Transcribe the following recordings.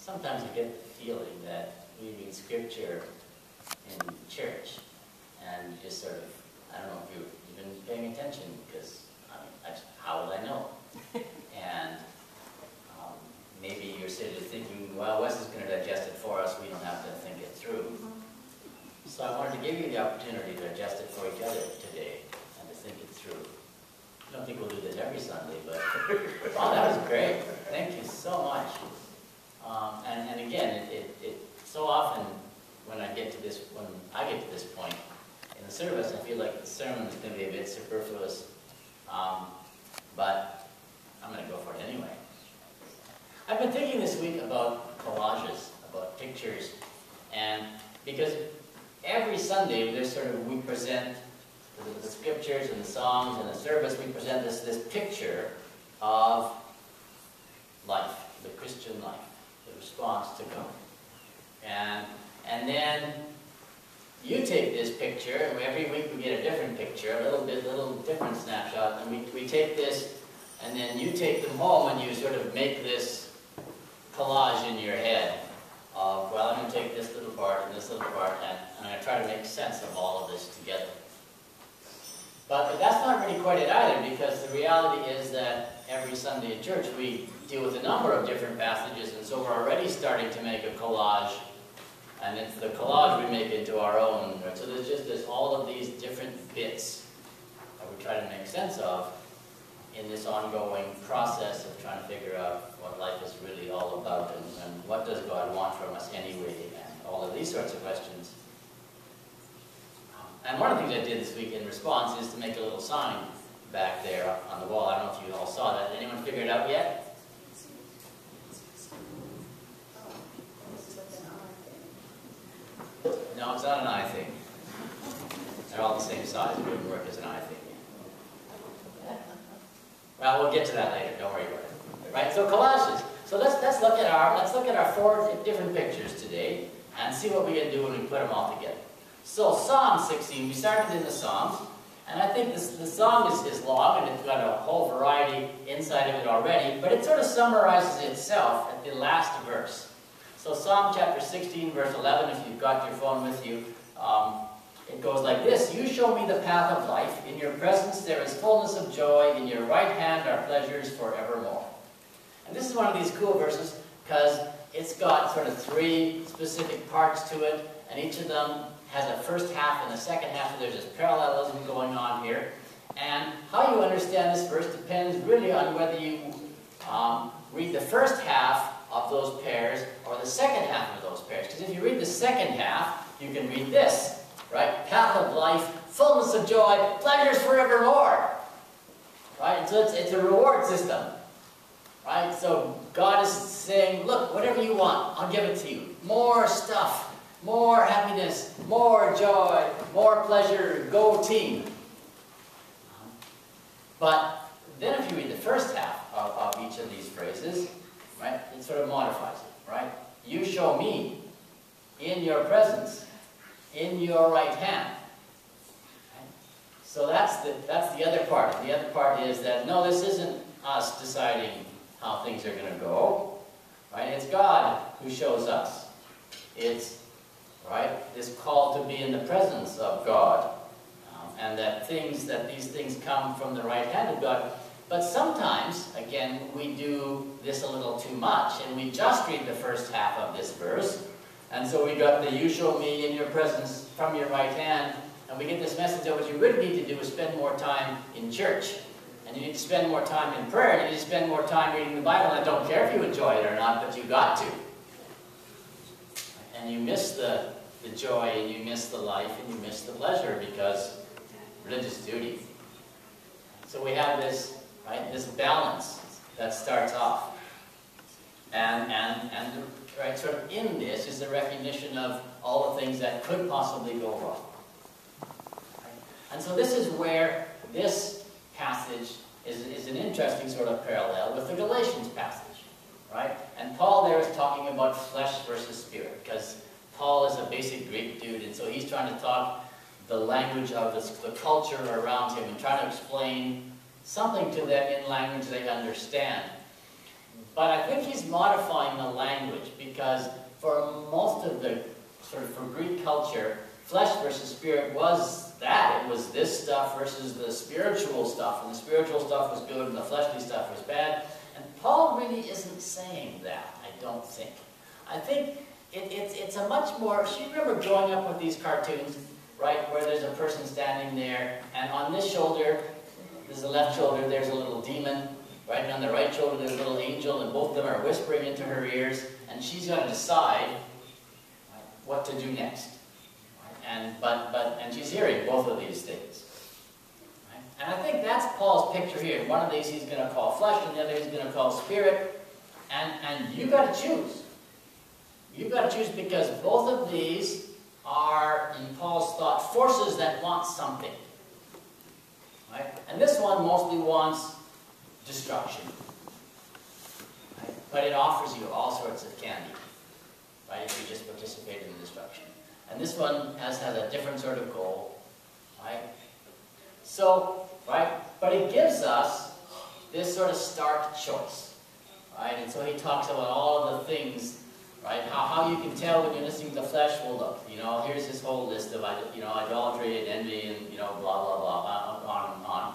sometimes I get the feeling that we read scripture in church and you just sort of, I don't know if you've been paying attention, because how will I know? And maybe you're sort of thinking, well, Wes is going to digest it for us, we don't have to think it through. So I wanted to give you the opportunity to digest it for each other today and to think it through. I don't think we'll do this every Sunday, but oh, that was great. Thank you so much. And again, it so often when I get to this point in the service, I feel like the sermon is going to be a bit superfluous, but I'm going to go for it anyway. I've been thinking this week about collages, about pictures, and because every Sunday we present the scriptures and the songs and the service, we present this picture of life, the Christian life, the response to God. And then you take this picture, and every week we get a different picture, a little different snapshot, and we take this, and then you take them home and you sort of make this collage in your head of, well, I'm going to take this little part and this little part, and I'm going to try to make sense of all of this together. But that's not really quite it either, because the reality is that every Sunday at church we deal with a number of different passages, and so we're already starting to make a collage, and it's the collage we make into our own. Right? So there's all of these different bits that we try to make sense of in this ongoing process of trying to figure out what life is really all about, and what does God want from us anyway, and all of these sorts of questions. And one of the things I did this week in response is to make a little sign back there on the wall. I don't know if you all saw that. Did anyone figure it out yet? No, it's not an eye thing. They're all the same size. It wouldn't work as an eye thing. Well, we'll get to that later. Don't worry about it. Right? So collages. So let's look at our 4 different pictures today and see what we can do when we put them all together. So Psalm 16. We started in the Psalms, and I think the song is long, and it's got a whole variety inside of it already. But it sort of summarizes itself at the last verse. So Psalm chapter 16, verse 11. If you've got your phone with you. It goes like this: You show me the path of life. In your presence there is fullness of joy. In your right hand are pleasures forevermore. And this is one of these cool verses because it's got sort of 3 specific parts to it, and each of them has a first half and a second half, so there's this parallelism going on here. And how you understand this verse depends really on whether you read the first half of those pairs or the second half of those pairs. Because if you read the second half, you can read this. Right? Path of life, fullness of joy, pleasures forevermore. Right? So it's a reward system. Right? So God is saying, look, whatever you want, I'll give it to you. More stuff, more happiness, more joy, more pleasure, go team. But then if you read the first half of each of these phrases, right, it sort of modifies it. Right? You show me in your presence, in your right hand. Okay? So that's the other part. The other part is that, no, this isn't us deciding how things are going to go. Right? It's God who shows us. It's, right, this call to be in the presence of God. And that these things come from the right hand of God. But sometimes, again, we do this a little too much, and we just read the first half of this verse. And so we got the you show me in your presence from your right hand, and we get this message that what you really need to do is spend more time in church. And you need to spend more time in prayer, and you need to spend more time reading the Bible. And I don't care if you enjoy it or not, but you got to. And you miss the joy, and you miss the life, and you miss the pleasure because religious duty. So we have this, right, this balance that starts off. Right, sort of in this is the recognition of all the things that could possibly go wrong. Right? And so this is where this passage is an interesting sort of parallel with the Galatians passage. Right? And Paul there is talking about flesh versus spirit, because Paul is a basic Greek dude, and so he's trying to talk the language of the culture around him and trying to explain something to them in language they understand. But I think he's modifying the language, because for most of the, sort of for Greek culture, flesh versus spirit was that. It was this stuff versus the spiritual stuff, and the spiritual stuff was good and the fleshly stuff was bad. And Paul really isn't saying that, I don't think. I think it's a much more, you remember growing up with these cartoons, right, where there's a person standing there, and on this shoulder, there's the left shoulder, there's a little demon, right, and on the right shoulder there's a little angel, and both of them are whispering into her ears, and she's got to decide what to do next. And she's hearing both of these things. Right? And I think that's Paul's picture here. One of these he's going to call flesh, and the other he's going to call spirit. And you've got to choose. You've got to choose, because both of these are, in Paul's thought, forces that want something. Right? And this one mostly wants destruction. Right? But it offers you all sorts of candy, right, if you just participate in the destruction. And this one has a different sort of goal, right? So, right, but it gives us this sort of stark choice, right? And so he talks about all of the things, right, how you can tell when you're listening to the flesh. Well, look, you know, here's this whole list of, you know, idolatry and envy and, you know, blah, blah, blah, on and on.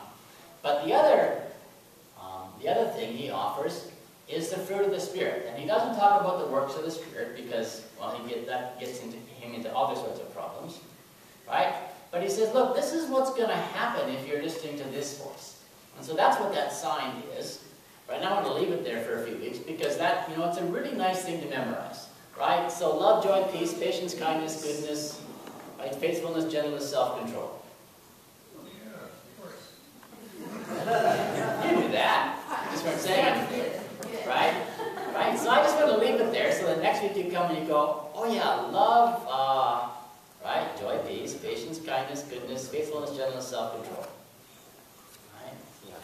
But the other thing he offers is the fruit of the Spirit. And he doesn't talk about the works of the Spirit because, well, that gets him into other sorts of problems, right? But he says, look, this is what's going to happen if you're listening to this voice. And so that's what that sign is. Right now I'm going to leave it there for a few weeks, because that, you know, it's a really nice thing to memorize, right? So love, joy, peace, patience, kindness, goodness, right? Faithfulness, gentleness, self-control. You knew that. You just weren't saying it. Right? Right? So I just want to leave it there, so the next week you come and you go, oh yeah, love, right? Joy, peace, patience, kindness, goodness, faithfulness, gentleness, self-control. Right?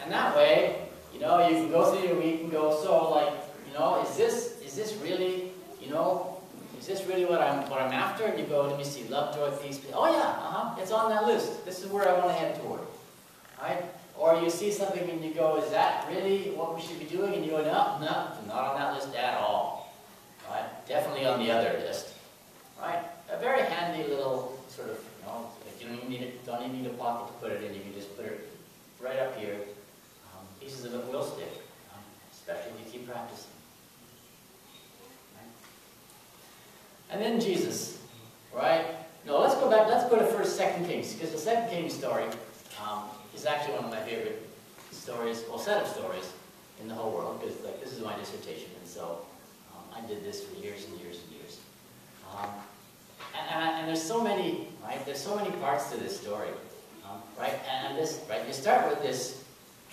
And that way, you know, you can go through your week and go, so like, you know, is this really, you know, is this really what I'm after? And you go, let me see, love, joy, peace. Oh yeah, it's on that list. This is where I want to head toward. Right? Or you see something and you go, is that really what we should be doing? And you go, no, not on that list at all. Right? Definitely on the other list. Right? A very handy little sort of, you know, like you don't even need a pocket to put it in. You can just put it right up here. Pieces of it will stick, especially if you keep practicing. Right? And then Jesus, right? No, let's go back. Let's go to 2 Kings, because the 2 Kings story is actually one of my favorite stories, well, set of stories in the whole world, because like this is my dissertation, and so I did this for years and years and years. And there's so many, right? There's so many parts to this story, right? And this, right? You start with this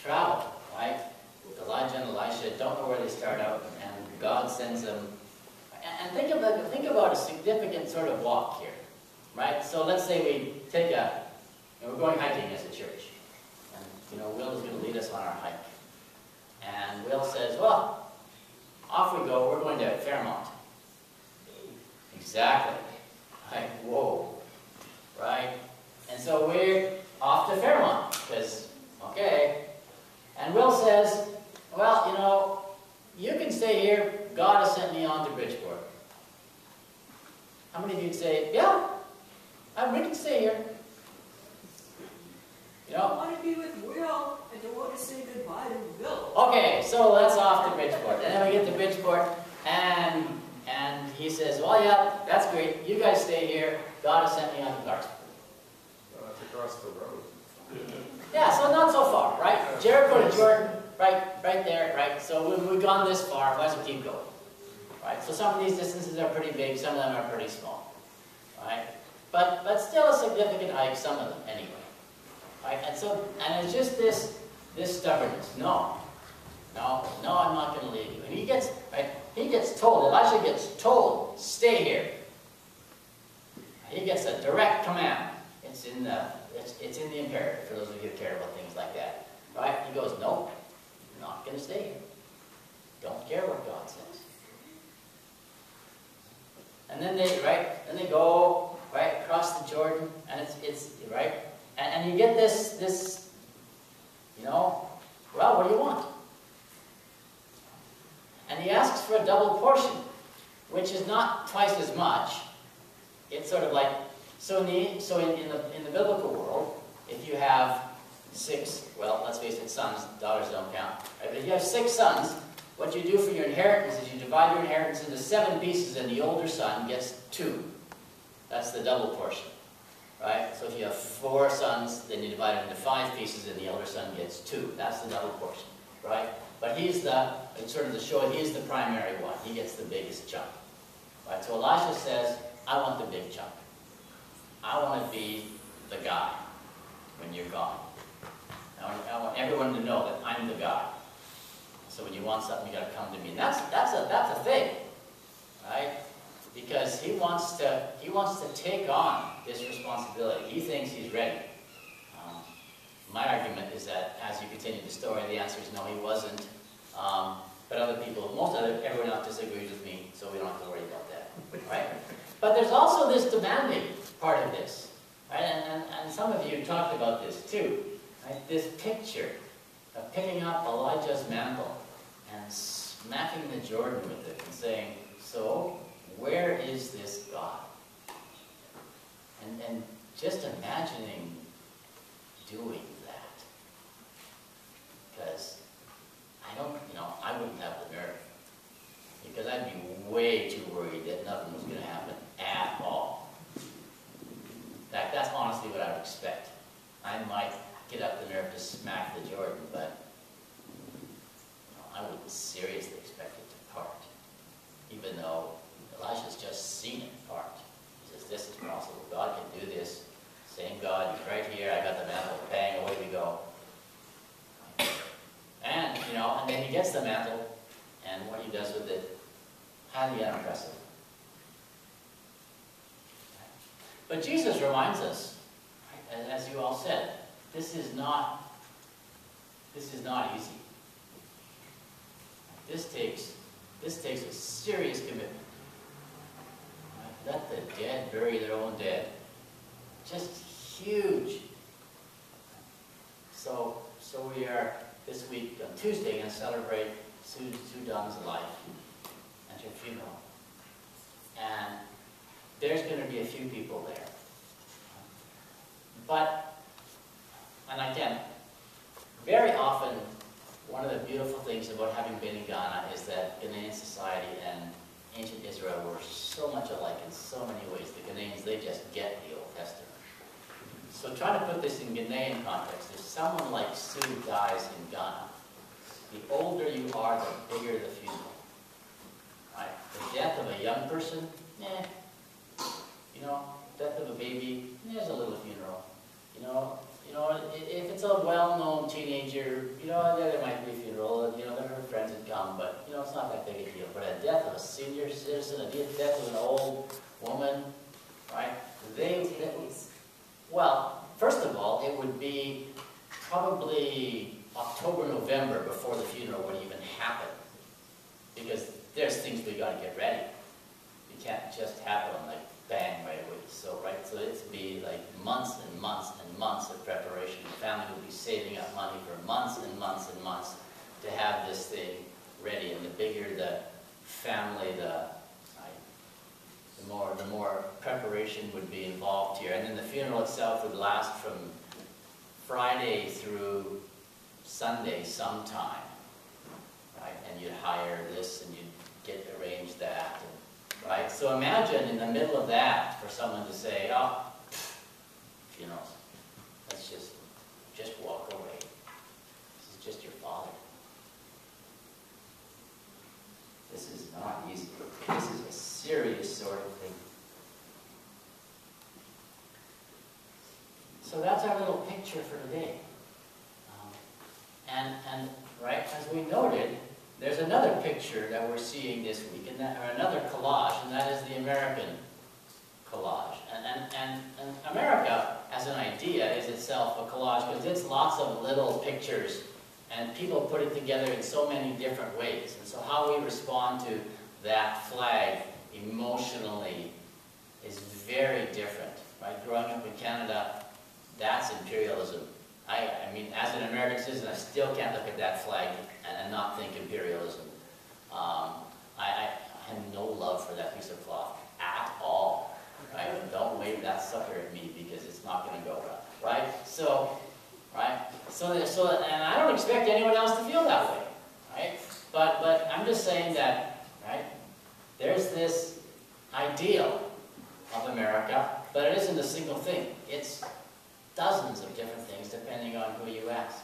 travel, right? With Elijah and Elisha, don't know where they start out, and God sends them. And think about a significant sort of walk here, right? So let's say we take we're going hiking as a church. And, you know, Will is going to lead us on our hike. And Will says, well, off we go. We're going to Fairmont. Exactly. Right? Whoa. Right? And so we're off to Fairmont. Because, okay. And Will says, well, you know, you can stay here. God has sent me on to Bridgeport. How many of you would say, yeah, we can stay here? You know? I want to be with Will. I don't want to say goodbye to Will. Okay, so let's off to Bridgeport. And then we get to Bridgeport, and he says, well, yeah, that's great. You guys stay here. God has sent me on to Clarksburg. That's across the road. Yeah, so not so far, right? Jericho to Jordan, right there, right? So we've gone this far, might as well keep going. Right? So some of these distances are pretty big, some of them are pretty small. Right? But still a significant hike, some of them anyway. Right? And it's just this stubbornness. No, I'm not going to leave you. And he gets told, Elisha gets told, stay here. He gets a direct command. It's in the imperative, for those of you who care about things like that. Right? He goes, no, you're not going to stay here. Don't care what God says. And then they go right across the Jordan, and it's right, and you get this, you know, well, what do you want? asks for a double portion, which is not twice as much. It's sort of like, so in the biblical world, if you have 6, well, let's face it, sons, daughters don't count. Right? But if you have 6 sons, what you do for your inheritance is you divide your inheritance into 7 pieces, and the older son gets 2. That's the double portion. Right? So if you have 4 sons, then you divide it into 5 pieces, and the elder son gets 2. That's the double portion. Right? But he's it's sort of to show he's the primary one. He gets the biggest chunk. Right? So Elisha says, I want the big chunk. I want to be the guy when you're gone. I want everyone to know that I'm the guy. So when you want something, you got to come to me. And that's a thing, right? Because he wants to take on this responsibility. He thinks he's ready. My argument is that as you continue the story, the answer is no, he wasn't. But other people, everyone else disagrees with me, so we don't have to worry about that, right? But there's also this demanding part of this, right? And some of you talked about this too, right? This picture of picking up Elijah's mantle and smacking the Jordan with it and saying, so where is this God? And just imagining doing that. Because I wouldn't have the nerve. Because I'd be way too worried that nothing was going to happen at all. In fact, that's honestly what I would expect. I might get up the nerve to smack the Jordan, but I wouldn't seriously expect it to part. Even though Elisha's just seen it part. He says, this is possible. God can do this. Same God, he's right here. I got the mantle. Bang, away we go. And, and then he gets the mantle, and what he does with it, highly unimpressive. But Jesus reminds us, right, as you all said, this is not easy. This takes a serious commitment. Right? Let the dead bury their own dead. Just huge. So we are this week on Tuesday going to celebrate Sue Dunn's life and her funeral. And there's going to be a few people there. And again, very often, one of the beautiful things about having been in Ghana is that Ghanaian society and ancient Israel were so much alike in so many ways. The Ghanaians, they just get the Old Testament. So try to put this in Ghanaian context. If someone like Sue dies in Ghana, the older you are, the bigger the funeral. Right? The death of a young person, death of a baby, there's a little funeral. If it's a well-known teenager, there might be a funeral, her friends would come, but, it's not that big a deal. But a death of a senior citizen, a death of an old woman, right? Well, first of all, it would be probably October, November before the funeral would even happen. Because there's things we got to get ready. You can't just have them like bang right away. So it'd be like months and months and months of preparation. The family would be saving up money for months and months and months to have this thing ready. And the bigger the family, the more preparation would be involved here. And then the funeral itself would last from Friday through Sunday sometime. Right? And you'd hire this and you'd arrange that. Right? So imagine in the middle of that for someone to say, let's just walk away. This is just your father. This is not easy. This is a serious sort of thing. So that's our little picture for today. And right, as we noted, there's another picture that we're seeing this week, or another collage, and that is the American collage. And America, as an idea, is itself a collage because it's lots of little pictures, and people put it together in so many different ways. And so how we respond to that flag emotionally is very different. Right? Growing up in Canada, that's imperialism. I mean, as an American citizen, I still can't look at that flag and not think imperialism. I have no love for that piece of cloth at all, right? Don't wave that sucker at me because it's not going to go well, right? So, right? So, and I don't expect anyone else to feel that way, right? But I'm just saying that, right? There's this ideal of America, but it isn't a single thing. It's dozens of different things depending on who you ask.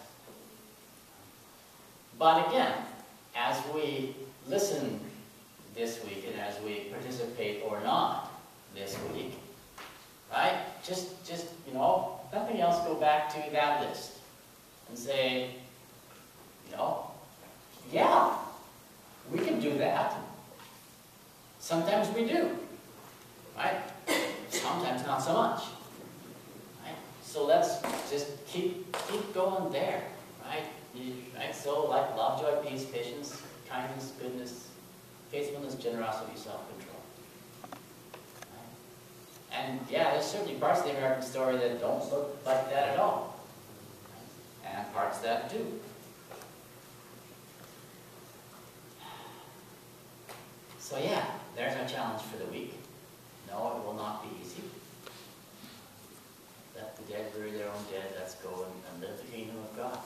But again, as we listen this week and as we participate or not this week, right? Just you know, nothing else, go back to that list and say, you know, yeah, we can do that. Sometimes we do, right? Sometimes not so much, right? So let's just keep going there, right? Right? So like love, joy, peace, patience, kindness, goodness, faithfulness, generosity, self-control. Right? And yeah, there's certainly parts of the American story that don't look like that at all, right? And parts that do. So yeah, there's our challenge for the week. No, it will not be easy. Let the dead bury their own dead. Let's go and live the kingdom of God.